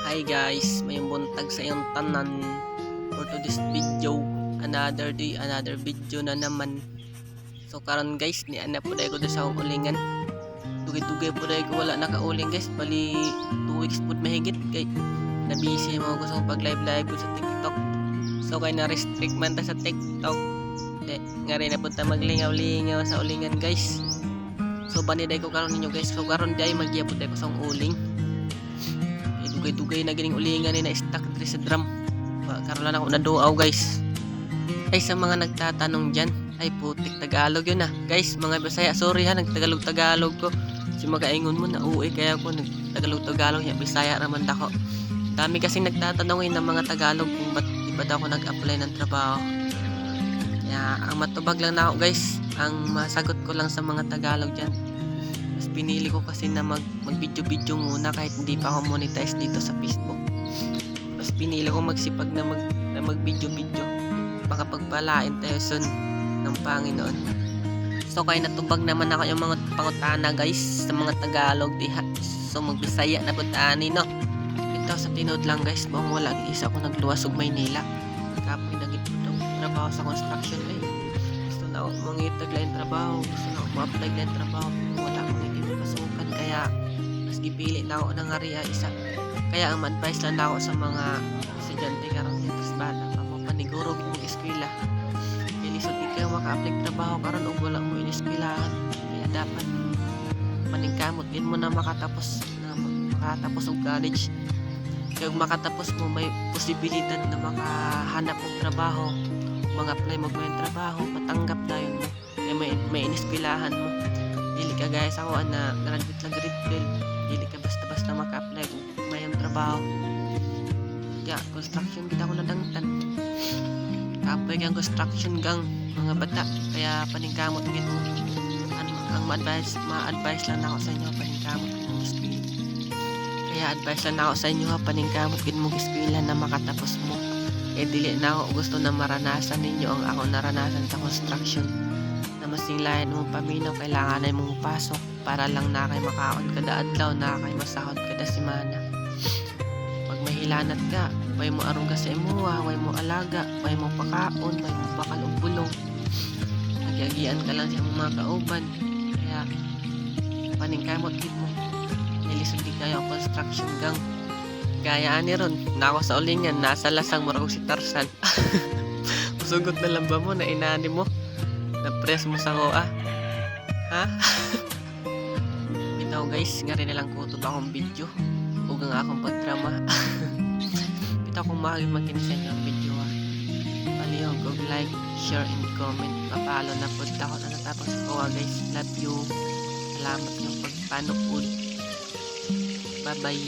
Hi guys, mayong buntag sa iyong tanan. For today's video, another day, another video na naman. So karon guys, ni ana po ko sa akong ulingan. Dugay-dugay po ko wala nakauling guys. Bali 2 weeks po mahigit kay na-busy mo ko sa pag live ko sa TikTok. So kay na-restrict man ta sa TikTok. Nga rin na po ta maglingaw-lingaw sa ulingan guys. So baniday ko karon ninyo guys. So karon day maggiya po ko sa uling. Dugay-dugay na gining ulingan ni na stuck diri sa drum. Karon lang ako naduaw guys. Ay sa mga nagtatanong diyan, ay putik Tagalog yun guys, mga Bisaya, sorry ha, nagtagalog ko. Si magaingon mo na uwi kaya ako nagtagalog ya Bisaya raman dako. Dami kasi nagtatanong ng mga Tagalog kung di ba ako nag-apply ng trabaho. Kaya ang matubag lang na ako guys, ang masagot ko lang sa mga Tagalog diyan. Pinili ko kasi na mag-video muna kahit hindi pa ako monetize dito sa Facebook. Mas pinili ko magsipag na mag-video. Baka pagpalain tayo soon ng Panginoon. So kaya natubag naman ako yung mga pangutana guys sa mga Tagalog diha. So magbisaya na putani no. Ito sa tinod lang guys, kung wala isa ko nagluwas og Maynila. Kapoy na gid ko trabaho sa construction ay. Gusto na ako mangitag lain trabaho, gusto na ako ma-apply lain trabaho. Wala akong pasukan kaya mas gipili na ako ng area isa. Kaya ang advice lang ako sa mga estudyante karon dito sa bata pa mo paniguro kung eskwela. Kaya lisod di kayo maka-apply trabaho karon og wala mo ineskwelahan. Kaya dapat maningkamot din mo na makatapos og college. Kaya makatapos mo may posibilidad na makahanap ng trabaho. Mag-apply mo ng trabaho, matanggap dayon mo. Kaya may ineskwelahan mo. Dili ka guys ako na graduate lang grade 12. Dili ka basta-basta maka-apply kung mayong trabaho. Kaya construction kita ko nadangtan. Kapoy kang construction gang mga bata. Kaya paningkamot gid mo. Ang ma-advise lang ako sa inyo paningkamot gid mo eskwela. Kaya advice lang ako sa inyo paningkamot gid mo eskwela na makatapos mo. Dili na ako gusto na maranasan ninyo ang ako naranasan sa construction. Na masinglayan mong paminaw, kailangan na mong pasok para lang na kay makaon kada adlaw, na kay masahod kada semana. Pag mahilanat ka, way mo arong ka sa imuha, way mo alaga, way mo pakaon, way mo bakal og bulong. Nagyagian ka lang sa mga kauban. Kaya paningkamot gid mo. Nilisod di kayo ang construction gang. Gaya ani ron, na ako sa ulingan, nasa lasang murag si Tarzan. Usugot na lang ba mo na inani mo? Na-press mo sa koa. Ha? Bitaw guys, nga rin nilang kutot akong video. Huwag nga akong pagdrama. Bitaw kung makinig sa inyo ang video ha. Palihog og like, share, and comment. Papalo na po ako na natapos sa koa guys. Love you. Salamat yung pagpanupod. Bye bye.